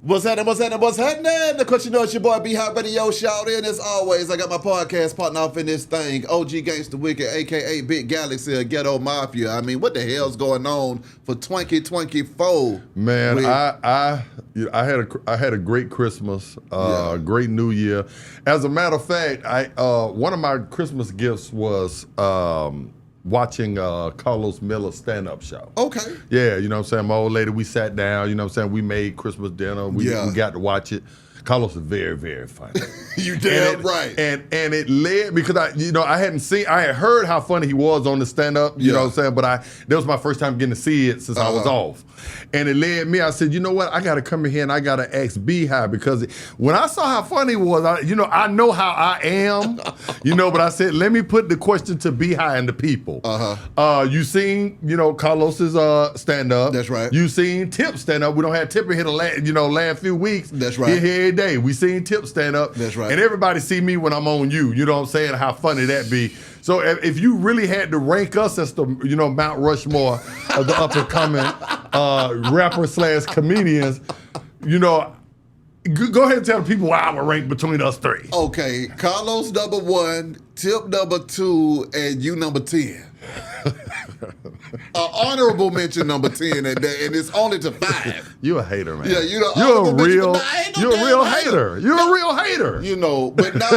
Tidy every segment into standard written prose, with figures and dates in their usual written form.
What's happening? Of course, you know it's your boy B-Hop Radio, shout in. As always, I got my podcast partner off in this thing, OG Gangsta Wicked, a.k.a. Big Galaxy, Ghetto Mafia. I mean, what the hell's going on for 2024? Man, I had a great Christmas, great New Year. As a matter of fact, one of my Christmas gifts was watching Carlos Miller's stand-up show. Okay. Yeah, you know what I'm saying? My old lady, we sat down, you know what I'm saying? We made Christmas dinner. We got to watch it. Carlos is very, very funny. You damn right. And it led, because I had heard how funny he was on the stand-up, you know what I'm saying? But that was my first time getting to see it since I was off. And it led me, I said, you know what? I got to come in here and I got to ask B-High, because when I saw how funny he was, I know how I am, but I said, let me put the question to B-High and the people. You seen, Carlos's stand-up. That's right. You seen Tip stand-up. We don't have Tip in here the last few weeks. That's right. Here every day. We seen Tip stand-up. That's right. And everybody see me when I'm on you. You know what I'm saying? How funny that be. So if you really had to rank us as the, Mount Rushmore of the up-and-coming rapper/comedians, go ahead and tell the people why I would rank between us three. Okay, Carlos number 1, Tip number 2, and you number 10. Honorable mention number 10, and it's only to 5. You a hater, man. Yeah, you're a real hater. You're a real hater. But no,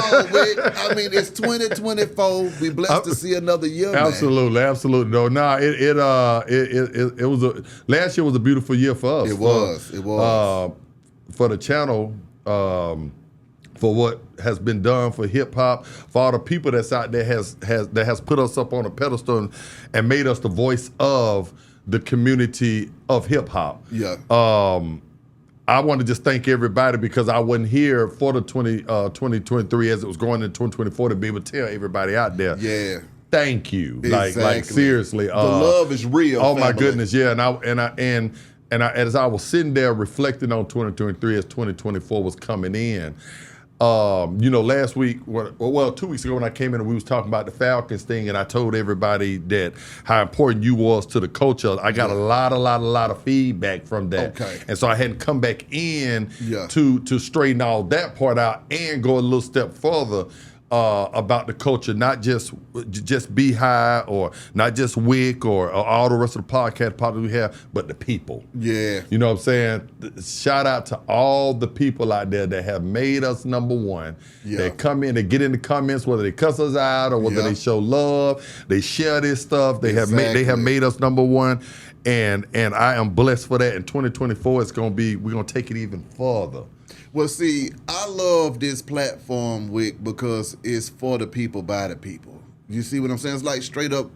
it's 2024. We blessed to see another year. Absolutely, man. absolutely. No, it was last year was a beautiful year for us. It was. For the channel. For what has been done for hip hop, for all the people that's out there that has put us up on a pedestal and made us the voice of the community of hip hop. Yeah. I want to just thank everybody, because I wasn't here for the 2023 as it was going into 2024 to be able to tell everybody out there. Yeah. Thank you. Exactly. Like seriously. The love is real. Oh family. My goodness, yeah. And as I was sitting there reflecting on 2023 as 2024 was coming in. Last week, 2 weeks ago when I came in and we was talking about the Falcons thing, and I told everybody that how important you was to the culture. I got a lot of feedback from that. Okay. And so I hadn't come back in to straighten all that part out and go a little step further about the culture, not just B-High or not just Wick or all the rest of the podcast we have, but the people. Yeah. You know what I'm saying? Shout out to all the people out there that have made us number one. Yeah. They come in, they get in the comments, whether they cuss us out or whether they show love, they share this stuff. They have made us number one. And I am blessed for that. In 2024, we're gonna take it even further. Well, see, I love this platform, Wick, because it's for the people, by the people. You see what I'm saying? It's like straight up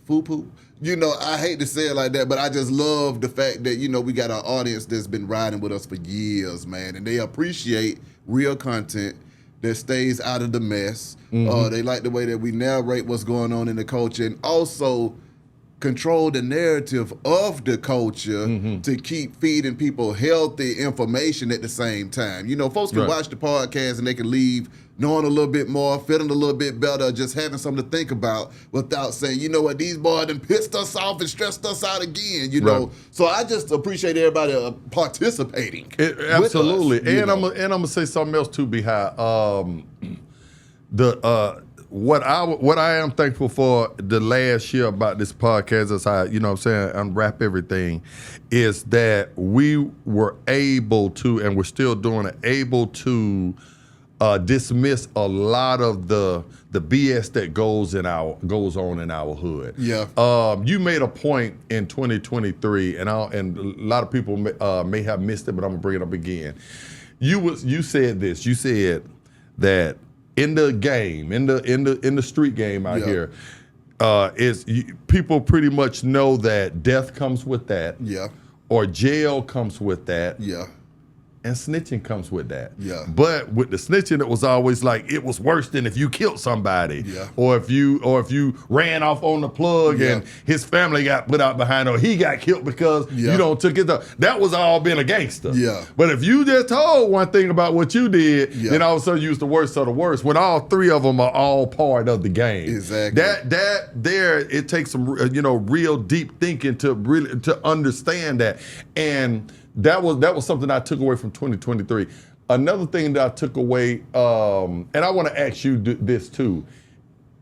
foo-poo. I hate to say it like that, but I just love the fact that, we got an audience that's been riding with us for years, man, and they appreciate real content that stays out of the mess. Mm-hmm. They like the way that we narrate what's going on in the culture, and also control the narrative of the culture to keep feeding people healthy information at the same time. Folks can watch the podcast and they can leave knowing a little bit more, feeling a little bit better, just having something to think about without saying, you know what, these boys done pissed us off and stressed us out again, Right. So I just appreciate everybody participating. Absolutely. With us, I'm gonna say something else too, Behind. What I am thankful for the last year about this podcast, as I, unwrap everything, is that we were able to, and we're still doing it, able to dismiss a lot of the BS that goes on in our hood. Yeah. You made a point in 2023, and a lot of people may have missed it, but I'm gonna bring it up again. You said this. You said that in the game, in the street game out here, people pretty much know that death comes with that. Yeah. Or jail comes with that. Yeah. And snitching comes with that. Yeah. But with the snitching, it was always like it was worse than if you killed somebody. Yeah. Or if you ran off on the plug and his family got put out behind, or he got killed because you don't took it. That was all being a gangster. Yeah. But if you just told one thing about what you did, then all of a sudden you was the worst of the worst. When all three of them are all part of the game. Exactly. That there, it takes some real deep thinking to understand that. And that was something I took away from 2023. Another thing that I took away, and I want to ask you this too,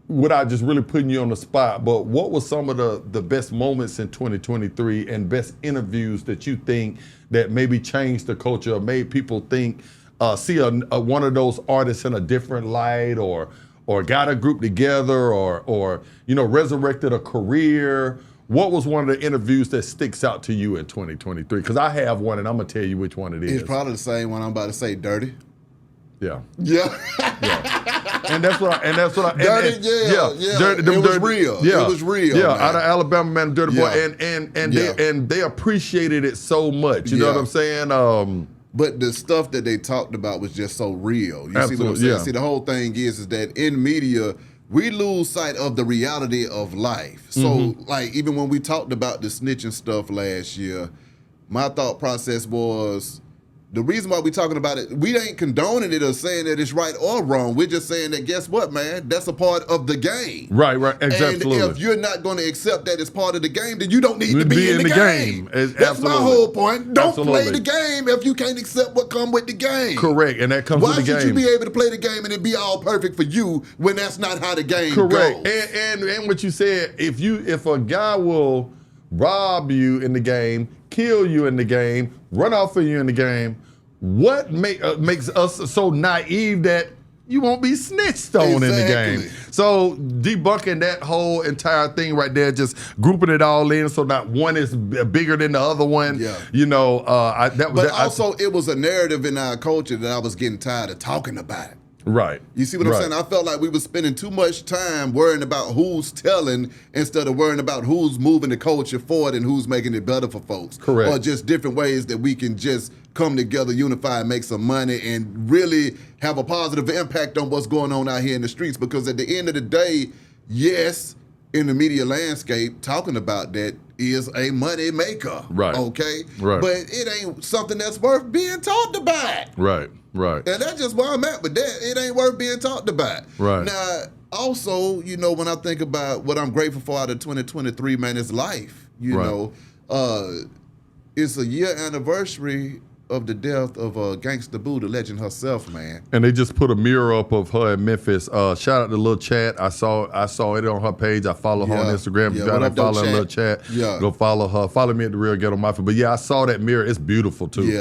without just really putting you on the spot, but what were some of the best moments in 2023 and best interviews that you think that maybe changed the culture or made people think, see one of those artists in a different light, or got a group together, or resurrected a career? What was one of the interviews that sticks out to you in 2023? Because I have one, and I'm gonna tell you which one it is. It's probably the same one I'm about to say. Dirty. Yeah. Yeah. And that's what I. Dirty. Dirty. It was real. Yeah. It was real. Yeah. Man. Out of Alabama, man, Dirty Boy, Yeah. and they appreciated it so much. You know what I'm saying? But the stuff that they talked about was just so real. You see what I'm Absolutely, saying? yeah. See, the whole thing is that in media, we lose sight of the reality of life. So, like, even when we talked about the snitching stuff last year, my thought process was, the reason why we're talking about it, we ain't condoning it or saying that it's right or wrong. We're just saying that, guess what, man? That's a part of the game. Right. Absolutely. And if you're not going to accept that as part of the game, then you don't need to be in the game. That's my whole point. Don't play the game if you can't accept what comes with the game. Correct, and that comes with the game. Why should you be able to play the game and it be all perfect for you when that's not how the game goes? And what you said, if a guy will rob you in the game, kill you in the game, run off of you in the game, what makes us so naive that you won't be snitched on in the game? So debunking that whole entire thing right there, just grouping it all in so not one is bigger than the other one. Yeah. It was a narrative in our culture that I was getting tired of talking about. Right. You see what I'm saying? I felt like we were spending too much time worrying about who's telling instead of worrying about who's moving the culture forward and who's making it better for folks. Correct. Or just different ways that we can just come together, unify, and make some money and really have a positive impact on what's going on out here in the streets. Because at the end of the day, yes, in the media landscape, talking about that is a money maker. Right. Okay? Right. But it ain't something that's worth being talked about. Right. And that's just where I'm at with that. It ain't worth being talked about. Right. Now, also, when I think about what I'm grateful for out of 2023, man, it's life. You know, it's a year anniversary of the death of Gangsta Boo, the legend herself, man. And they just put a mirror up of her in Memphis. Shout out to Lil Chat. I saw it on her page. I follow her on Instagram. If you got follow Lil Chat, go follow her. Follow me at The Real Ghetto Mafia. But yeah, I saw that mirror. It's beautiful too.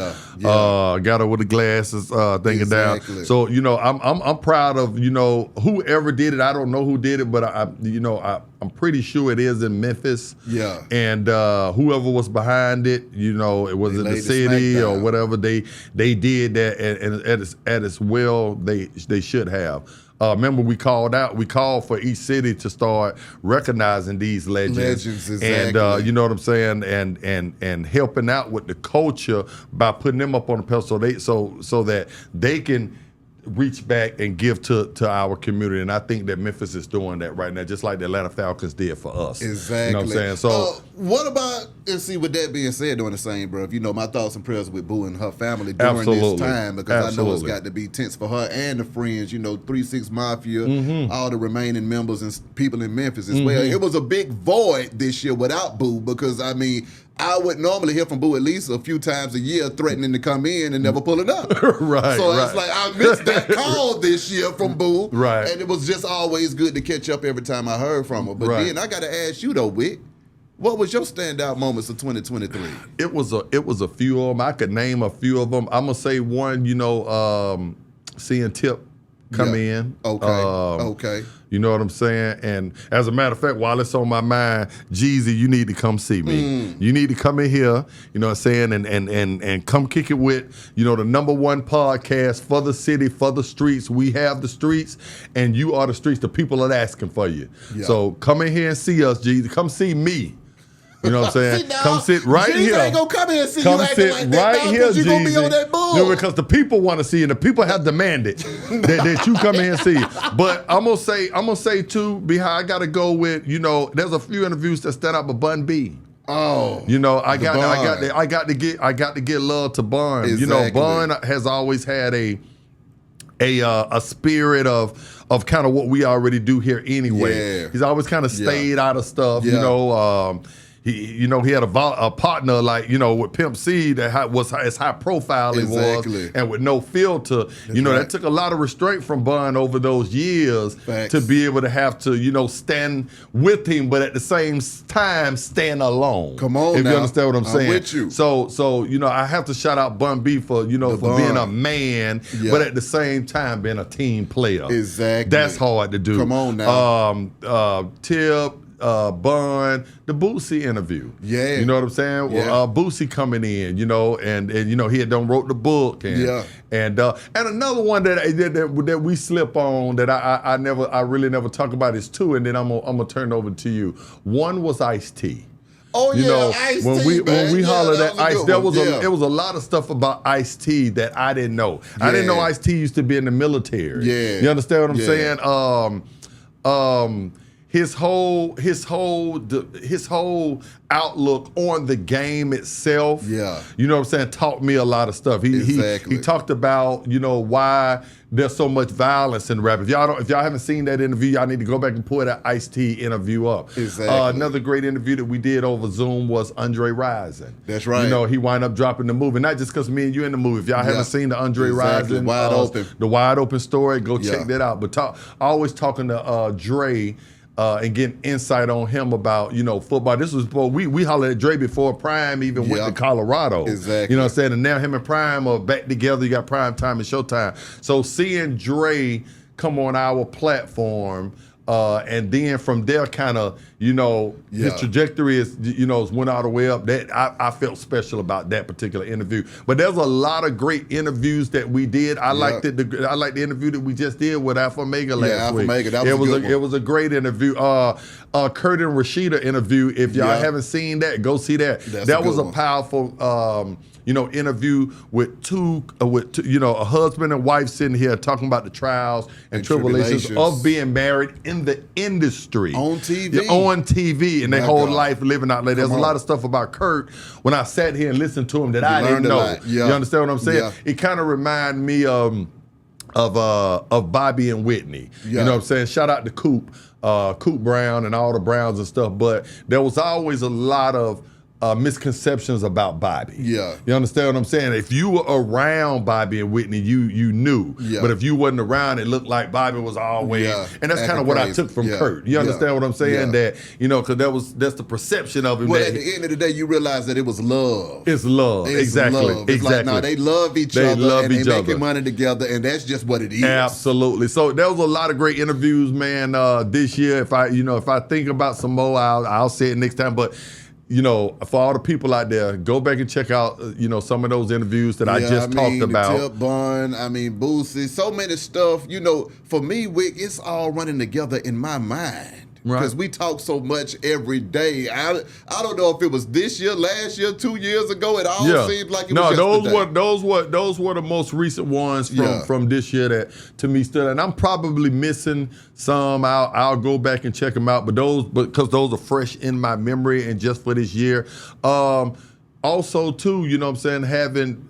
Got her with the glasses thinking down. So I'm proud of whoever did it. I don't know who did it, but I'm pretty sure it is in Memphis. Yeah. And whoever was behind it, it was in the city or whatever, they did that, and at its well they should have. Remember, we called for each city to start recognizing these legends. Exactly. And you know what I'm saying, and helping out with the culture by putting them up on the pedestal, so that they can reach back and give to our community. And I think that Memphis is doing that right now, just like the Atlanta Falcons did for us. Exactly. You know what I'm saying? So what about, and see, with that being said, doing the same, bro, my thoughts and prayers with Boo and her family during this time, because I know it's got to be tense for her and the friends, 3-6 Mafia, all the remaining members and people in Memphis as well. It was a big void this year without Boo, because I would normally hear from Boo at least a few times a year threatening to come in and never pulling up. It's like I missed that call this year from Boo. Right. And it was just always good to catch up every time I heard from her. But then I got to ask you though, Wick, what was your standout moments of 2023? It was a few of them. I could name a few of them. I'm gonna say one, seeing Tip come in. Okay. You know what I'm saying? And as a matter of fact, while it's on my mind, Jeezy, you need to come see me. You need to come in here, you know what I'm saying, and come kick it with, the #1 podcast for the city, for the streets. We have the streets, and you are the streets. The people are asking for you. Yeah. So come in here and see us, Jeezy. Come see me. You know what I'm saying? Come sit right here. Jeezy ain't gonna come here and see come you acting like that, right here, you gonna be on that bull. Because the people want to see you, and the people have demanded that you come in and see. But I'm gonna say too, I gotta go with, there's a few interviews that stand out, but Bun B. Oh, I got to get love to Bun. Exactly. Bun has always had a spirit of kind of what we already do here anyway. Yeah. He's always kind of stayed out of stuff. he had a partner like with Pimp C that was as high profile he was, and with no filter. That took a lot of restraint from Bun over those years to be able to have to stand with him, but at the same time stand alone. Come on, if now. You understand what I'm saying. With you. So I have to shout out Bun B for for being a man, but at the same time being a team player. Exactly. That's hard to do. Come on now. Tip, Bun, the Boosie interview. Yeah. You know what I'm saying? Yeah. Boosie coming in, and he had done wrote the book. And another one that we slip on that I really never talk about is two, and then I'm gonna turn it over to you. One was Ice-T. Oh Ice-T, when we hollered at Ice, it was a lot of stuff about Ice-T that I didn't know. I didn't know Ice-T used to be in the military. Yeah. You understand what I'm saying? His whole outlook on the game itself, you know what I'm saying, taught me a lot of stuff. He talked about why there's so much violence in rap. If y'all haven't seen that interview, y'all need to go back and pull that Ice-T interview up. Another great interview that we did over Zoom was Andre Rison. That's right. He wound up dropping the movie, not just because me and you in the movie. If y'all haven't seen the Andre Rison, the Wide Open story, go check that out. But always talking to Dre. And getting insight on him about football. This was before we hollered at Dre before Prime even went to Colorado. Exactly. You know what I'm saying? And now him and Prime are back together. You got Prime Time and Showtime. So seeing Dre come on our platform, and then from there kind of his trajectory is went all the way up. That I felt special about that particular interview. But there's a lot of great interviews that we did. I liked it. I liked the interview that we just did with Alpha Omega last week. Alpha Omega, that was a good one. It was a great interview. Kurt and Rashida interview. If y'all haven't seen that, go see that. That was a powerful interview with two, a husband and wife sitting here talking about the trials and tribulations of being married in the industry. On TV. On TV, and their whole life living out there. There's a lot of stuff about Kurt when I sat here and listened to him that I didn't know. You understand what I'm saying? Yeah. It kind of reminded me of Bobby and Whitney. You know what I'm saying? Shout out to Coop Brown and all the Browns and stuff, but there was always a lot of misconceptions about Bobby. Yeah. You understand what I'm saying? If you were around Bobby and Whitney, you knew. Yeah. But if you wasn't around, it looked like Bobby was always. Yeah. And that's kind of what I took from Kurt. You understand what I'm saying? That, because that's the perception of him. Well, at the end of the day, you realize that it was love. It's love. Exactly. Love. It's like, they love each other and they making money together, and that's just what it is. Absolutely. So there was a lot of great interviews, man, this year. If I think about some more, I'll say it next time. But for all the people out there, go back and check out, some of those interviews that I just talked about. Tip, Bun, Boosie, so many stuff. For me, Wick, it's all running together in my mind. Because we talk so much every day. I don't know if it was this year, last year, 2 years ago. It all seemed like it was yesterday. Those were the most recent ones from this year that to me stood out. And I'm probably missing some. I'll go back and check them out. Because those are fresh in my memory and just for this year. Also, too, what I'm saying, having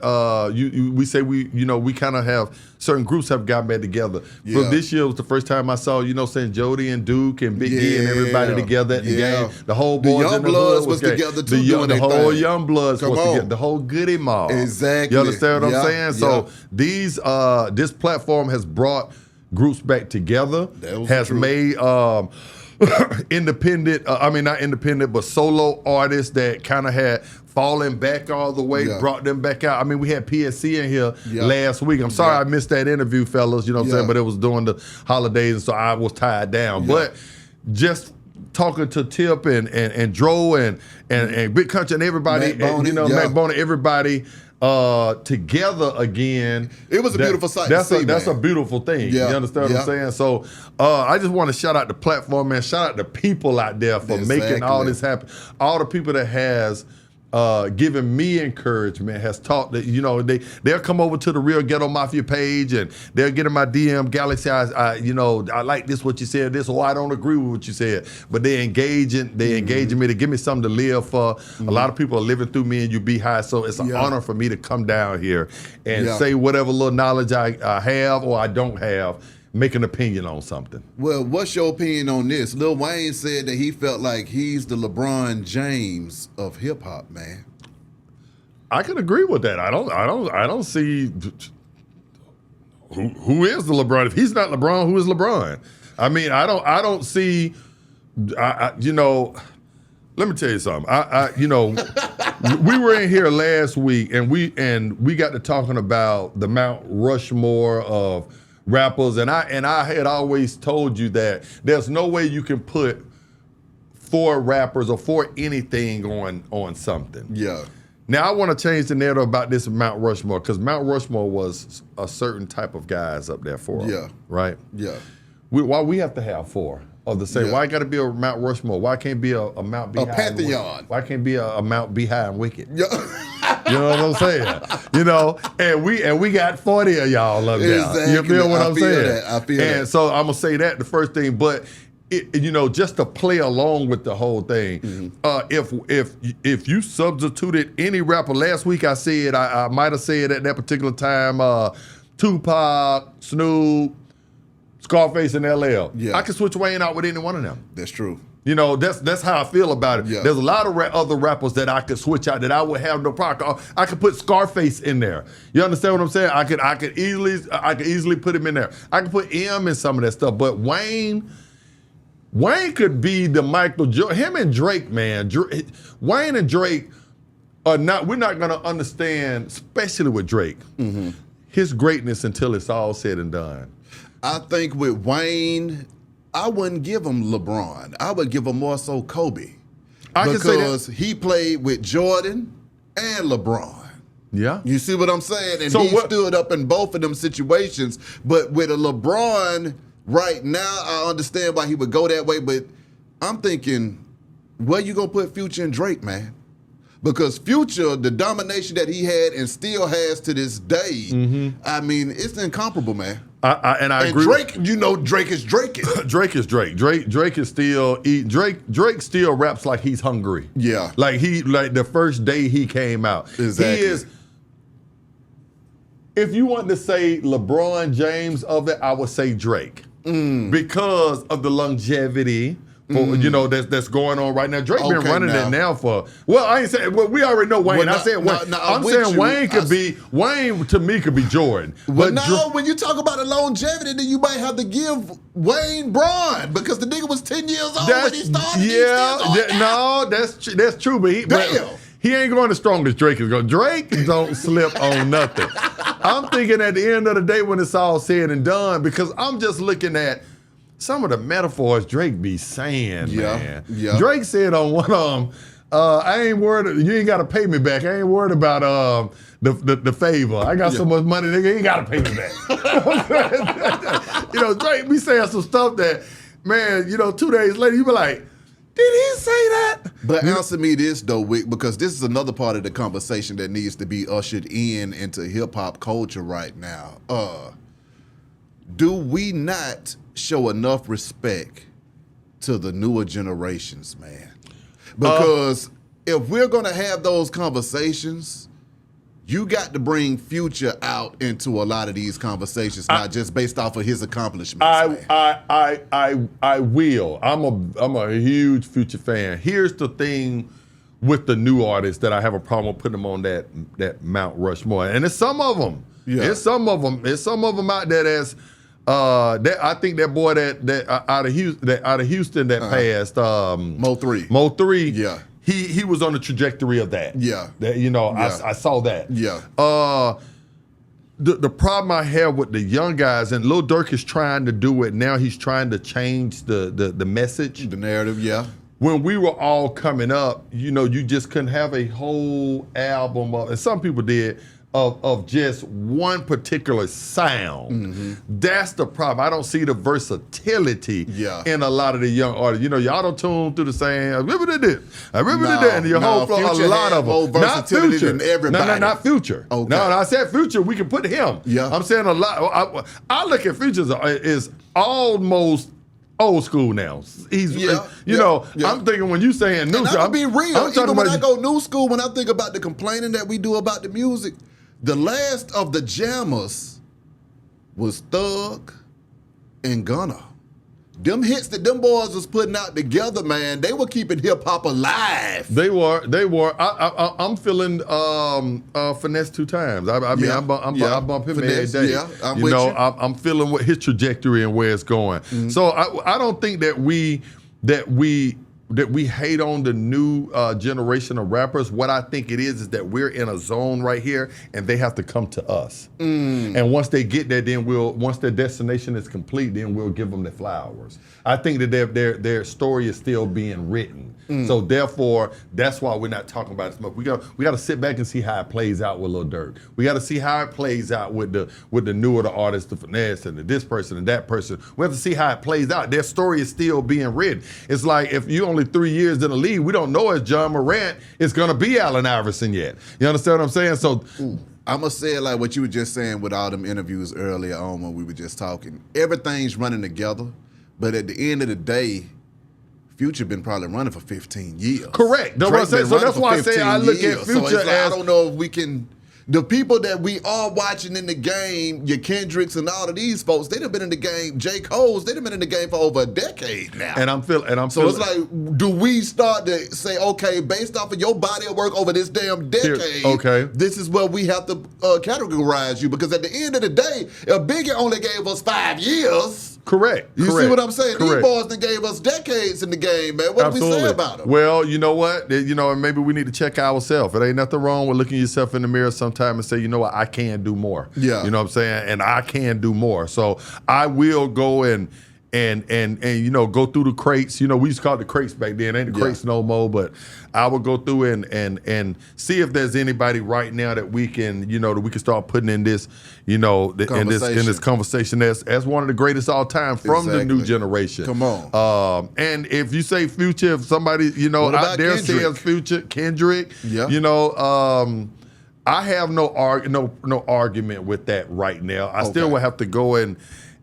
we say we kind of have certain groups have gotten back together. Yeah. So this year was the first time I saw, saying Jody and Duke and Big E and everybody together at the game. The whole boys the Young Bloods was together too. The whole Young Bloods was together. The whole Goody Mob. Exactly. You understand what I'm saying? So this platform has brought groups back together. Has made independent, not independent, but solo artists that kind of had fallen back all the way, brought them back out. We had PSC in here last week. I'm sorry I missed that interview, fellas, you know what I'm saying? But it was during the holidays, and so I was tied down. But just talking to Tip and Dro and Big Country and everybody, Mac Boney, everybody together again. It was a beautiful sight. That's a beautiful thing. You understand what I'm saying? So I just want to shout out the platform, man. Shout out the people out there for making all this happen. All the people that has given me encouragement, has taught that they'll come over to the Real Ghetto Mafia page and they'll get in my DM Galaxy. I like this what you said, this, or I don't agree with what you said, but they engaging me to give me something to live for. A lot of people are living through me and you be high, so it's an honor for me to come down here and say whatever little knowledge I have or I don't have. make an opinion on something. Well, what's your opinion on this? Lil Wayne said that he felt like he's the LeBron James of hip hop, man. I can agree with that. I don't see who is the LeBron. If he's not LeBron, who is LeBron? I mean, I don't see. You know, let me tell you something. You know, we were in here last week and we got to talking about the Mount Rushmore of rappers, and I had always told you that there's no way you can put 4 rappers or 4 anything on something. Yeah. Now I want to change the narrative about this Mount Rushmore, because Mount Rushmore was a certain type of guys up there for them. Yeah. Right? Yeah. Why we have to have 4 of the same? Yeah. Why got to be a Mount Rushmore? Why can't be a Mount Behind? A pantheon. Why can't be a Mount Behind Wicked? Yeah. You know what I'm saying? You know, and we got 40 of y'all up there. Exactly. You feel what I'm saying? I feel that. And so I'm gonna say that the first thing, but you know, just to play along with the whole thing. If you substituted any rapper, last week I said I might have said at that particular time, Tupac, Snoop, Scarface, and LL. Yeah. I could switch Wayne out with any one of them. That's true. You know, that's how I feel about it. Yeah. There's a lot of other rappers that I could switch out that I would have no problem. I could put Scarface in there. You understand what I'm saying? I could easily put him in there. I could put M in some of that stuff. But Wayne could be the Michael Jordan. Him and Drake, man. Wayne and Drake are not. We're not gonna understand, especially with Drake, his greatness until it's all said and done. I think with Wayne, I wouldn't give him LeBron. I would give him more so Kobe. I can say that. Because he played with Jordan and LeBron. Yeah. You see what I'm saying? And So he what- stood up in both of them situations. But with a LeBron right now, I understand why he would go that way. But I'm thinking, where you going to put Future and Drake, man? Because Future, the domination that he had and still has to this day, I mean, it's incomparable, man. I And agree. Drake, you know, Drake is Drake. Drake is Drake. Drake is still Drake still raps like he's hungry. Yeah. Like the first day he came out. Exactly. He is. If you want to say LeBron James of it, I would say Drake. Because of the longevity. You know, that's going on right now. Drake been Okay, running now. it now for. Well, I ain't saying. Well, we already know Wayne. Well, I said Wayne. I'm with saying you. Wayne could be Wayne to me could be Jordan. But But no, when you talk about the longevity, then you might have to give Wayne Braun because the nigga was 10 years old when he started. No, that's true. But he ain't going as strong as Drake is going. Drake don't slip on nothing. I'm thinking at the end of the day when it's all said and done, because I'm just looking at some of the metaphors Drake be saying, man. Yeah. Drake said on one of them, I ain't worried, you ain't got to pay me back. I ain't worried about the favor. I got so much money, nigga, you ain't got to pay me back. You know, Drake be saying some stuff that, man, you know, 2 days later, you be like, did he say that? But answer me this, though, Wick, because this is another part of the conversation that needs to be ushered into hip-hop culture right now. Do we not show enough respect to the newer generations, man? Because if we're going to have those conversations, you got to bring Future out into a lot of these conversations, not just based off of his accomplishments. man. I will. I'm a huge Future fan. Here's the thing with the new artists that I have a problem with putting them on that Mount Rushmore, and it's some of them. Yeah. It's some of them out there that's. I think that boy that out of Houston that passed Mo3. Yeah. He was on the trajectory of that. Yeah. That, you know, Yeah. I saw that. Yeah. The problem I have with the young guys, and Lil Durk is trying to do it now. He's trying to change the message. The narrative, yeah. When we were all coming up, you know, you just couldn't have a whole album of, and some people did, of just one particular sound. That's the problem. I don't see the versatility in a lot of the young artists. You know, y'all don't tune through the same, I remember this, and your whole flow, a lot of them. Not Future. Than everybody. No, not Future. Okay. No, I said Future, we can put him. Yeah. I'm saying a lot. I look at Future is almost old school now. He's, you know, I'm thinking when you saying new and school, I'll be real. I'm talking Even when about I go new school, when I think about the complaining that we do about the music, the last of the jammers was Thug, and Gunna. Them hits that them boys was putting out together, man, they were keeping hip hop alive. They were. I'm feeling Finesse 2 times. I mean, I bump him Finesse, every day. yeah, I'm with you. I'm feeling what his trajectory and where it's going. Mm-hmm. So I don't think that we hate on the new generation of rappers. What I think it is that we're in a zone right here, and they have to come to us. And once they get there, then once their destination is complete, then we'll give them the flowers. I think that their story is still being written. So therefore, that's why we're not talking about it as much. We got to sit back and see how it plays out with Lil Durk. We got to see how it plays out with the newer artists, the Finesse and this person and that person. We have to see how it plays out. Their story is still being written. It's like if you only 3 years in the league, we don't know if John Morant is going to be Allen Iverson yet. You understand what I'm saying? So. I'm going to say it like what you were just saying with all them interviews earlier on when we were just talking. Everything's running together, but at the end of the day, Future been probably running for 15 years. Correct. That's what I'm saying. So that's why I say I look at Future so as... I don't know if we can... The people that we are watching in the game, your Kendricks and all of these folks, they've been in the game. J. Cole's, they've been in the game for over a decade now. And I'm feeling. So it's like, do we start to say, okay, based off of your body of work over this damn decade, this is where we have to categorize you? Because at the end of the day, if Biggie only gave us 5 years. Correct. You see what I'm saying? Correct. These boys that gave us decades in the game, man. What do we say about them? Well, you know what? Maybe we need to check ourselves. It ain't nothing wrong with looking yourself in the mirror sometime and say, you know what, I can do more. Yeah. You know what I'm saying? And I can do more. So I will go and go through the crates. We used to call it the crates back then. Ain't the crates no more, but I will go through and see if there's anybody right now that we can, that we can start putting in this, in this conversation as one of the greatest all time from the new generation. Come on. And if you say Future, if somebody, out there says Future, Kendrick, I have no argument with that right now. I still will have to go and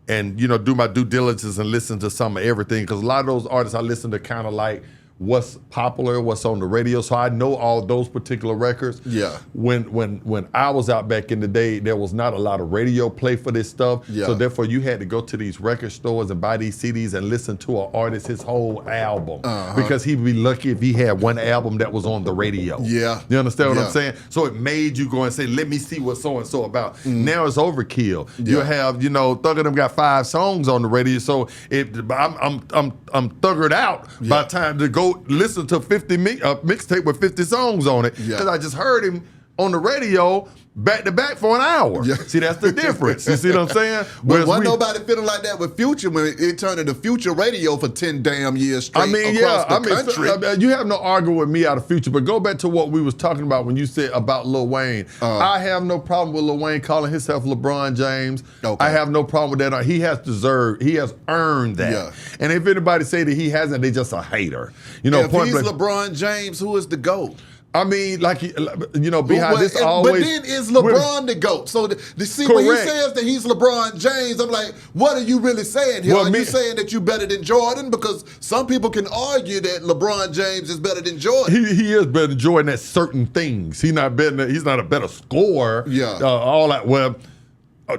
do my due diligence and listen to some of everything, because a lot of those artists I listen to kind of like what's popular, what's on the radio. So I know all those particular records. Yeah. When I was out back in the day, there was not a lot of radio play for this stuff. Yeah. So therefore you had to go to these record stores and buy these CDs and listen to an artist his whole album. Because he'd be lucky if he had one album that was on the radio. Yeah. You understand what I'm saying? So it made you go and say, let me see what so-and-so about. Now it's overkill. Yeah. You have, Thug of them got 5 songs on the radio. So I'm thuggered out by the time to go listen to 50 mixtape with 50 songs on it, because I just heard him on the radio back to back for an hour. Yeah. See, that's the difference. You see what I'm saying? But wasn't nobody feeling like that with Future when it turned into Future Radio for 10 damn years straight across the country. You have no argument with me out of Future, but go back to what we was talking about when you said about Lil Wayne. I have no problem with Lil Wayne calling himself LeBron James. Okay. I have no problem with that. He has earned that. Yeah. And if anybody say that he hasn't, they just a hater. If he's LeBron James, who is the GOAT? I mean, behind this always... But then is LeBron the GOAT? So, when he says that he's LeBron James, I'm like, what are you really saying here? Are you saying that you better than Jordan? Because some people can argue that LeBron James is better than Jordan. He is better than Jordan at certain things. He's not a better scorer. Yeah. All that. Well,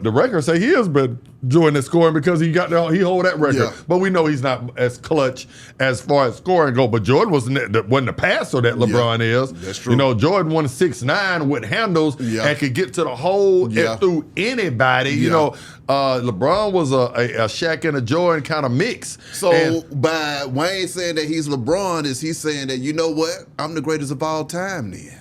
the records say he has been doing the scoring because he hold that record. Yeah. But we know he's not as clutch as far as scoring go. But Jordan wasn't the passer that LeBron is. That's true. Jordan won 6'9" with handles and could get to the hole through anybody. LeBron was a Shaq and a Jordan kind of mix. So by Wayne saying that he's LeBron, is he saying that, you know what, I'm the greatest of all time then?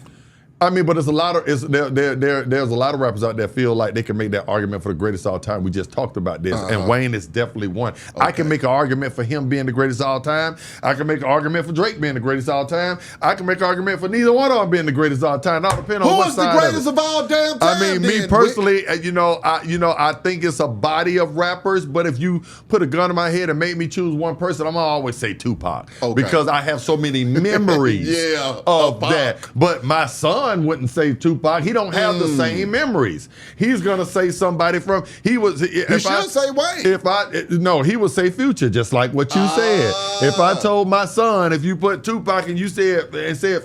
I mean, but there's a lot of rappers out there feel like they can make that argument for the greatest of all time. We just talked about this, and Wayne is definitely one. Okay. I can make an argument for him being the greatest of all time. I can make an argument for Drake being the greatest of all time. I can make an argument for neither one of them being the greatest of all time. All depending on what side. Who is the greatest of all damn time? I mean, me personally, I think it's a body of rappers. But if you put a gun in my head and make me choose one person, I'm gonna always say Tupac, because I have so many memories of that. But my son son wouldn't say Tupac. He don't have the same memories. He's gonna say somebody from he should say Wayne. No, he would say Future, just like what you said. If I told my son, if you put Tupac and you said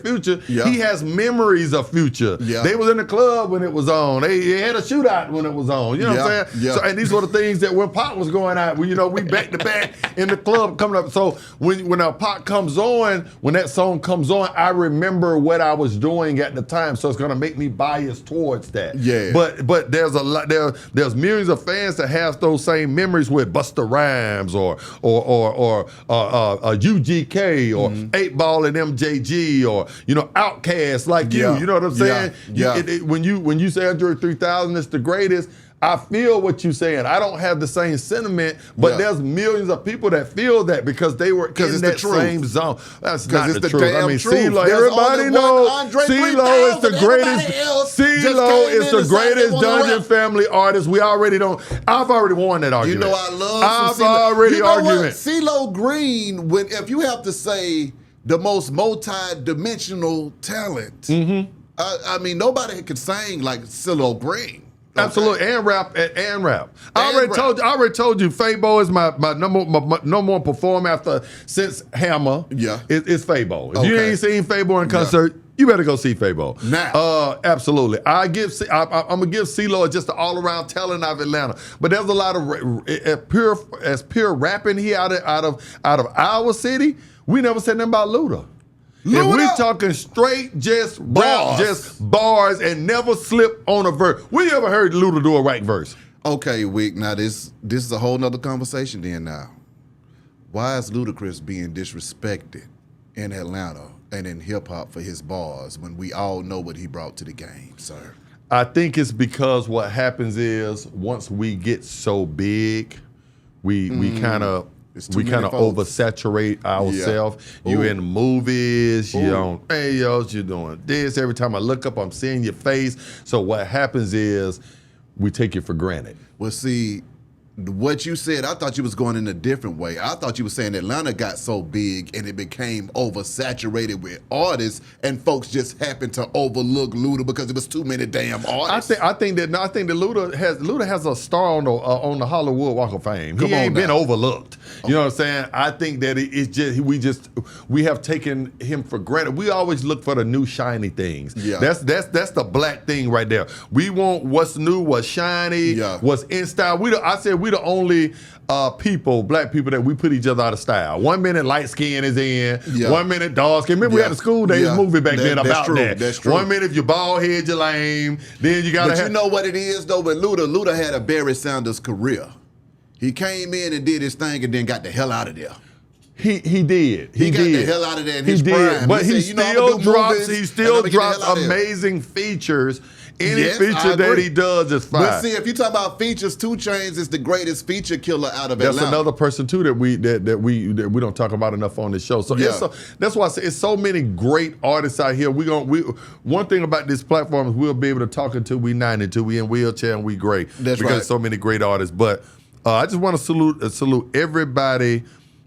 Future, he has memories of Future. Yeah. They was in the club when it was on. They had a shootout when it was on. You know what I'm saying? Yeah. So, and these were the things that when Pac was going out, we back to back in the club coming up. So when our Pac comes on, when that song comes on, I remember what I was doing at the time. So it's gonna make me biased towards that. Yeah. But there's a lot there's millions of fans that have those same memories with Busta Rhymes or UGK or 8 Ball and MJG or Outkast like you. You know what I'm saying? Yeah. When you say Andre 3000 is the greatest, I feel what you're saying. I don't have the same sentiment, but there's millions of people that feel that because they were in that same zone. That's not the truth. I mean, CeeLo, everybody knows CeeLo is the greatest. CeeLo is the greatest Dungeon Family artist. I've already won that argument. You know I love CeeLo Green. If you have to say the most multi-dimensional talent, I mean nobody could sing like CeeLo Green. Okay. Absolutely, and rap. I already told you, Fabo is my number one performer since Hammer. Yeah, it's Fabo. If you ain't seen Fabo in concert, you better go see Fabo. Now, absolutely. I'm gonna give CeeLo just an all around talent of Atlanta. But there's a lot of pure rapping here out of our city. We never said nothing about Luda. If we talking straight just rap, just bars and never slip on a verse. We ever heard Luda do a right verse? Okay, Wick, now this is a whole nother conversation then now. Why is Ludacris being disrespected in Atlanta and in hip hop for his bars when we all know what he brought to the game, sir? I think it's because what happens is once we get so big, we kind of oversaturate ourselves. You in movies, you on radios, you're doing this. Every time I look up, I'm seeing your face. So what happens is we take it for granted. Well, see, what you said, I thought you was going in a different way. I thought you were saying Atlanta got so big and it became oversaturated with artists, and folks just happened to overlook Luda because it was too many damn artists. I think that Luda has a star on the Hollywood Walk of Fame. He ain't been overlooked. You know what I'm saying? I think that we have taken him for granted. We always look for the new shiny things. Yeah. That's the black thing right there. We want what's new, what's shiny, what's in style. We the only black people that we put each other out of style. 1 minute light skin is in, 1 minute dark skin. Remember we had a School Days movie back then about that. That's true. 1 minute if you're bald head, you're lame. Then you gotta you know what it is though with Luda? Luda had a Barry Sanders career. He came in and did his thing and then got the hell out of there. He did. He got the hell out of there in his prime. But he still drops amazing features. Any feature that he does is fine. But see, if you talk about features, 2 Chainz is the greatest feature killer out of Atlanta. That's another person too that we don't talk about enough on this show. So that's why I say it's so many great artists out here. One thing about this platform is we'll be able to talk until we 90, we in wheelchair and we great. That's because there's so many great artists. But I just want to salute everybody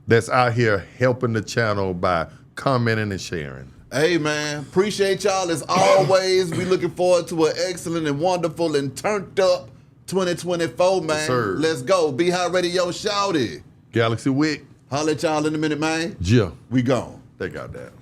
that's out here helping the channel by commenting and sharing. Hey, man, appreciate y'all as always. We looking forward to an excellent and wonderful and turned up 2024, man. Yes, sir. Let's go. Be High Radio, shout it. Galaxy Wick. Holla at y'all in a minute, man. Yeah. We gone. They got that.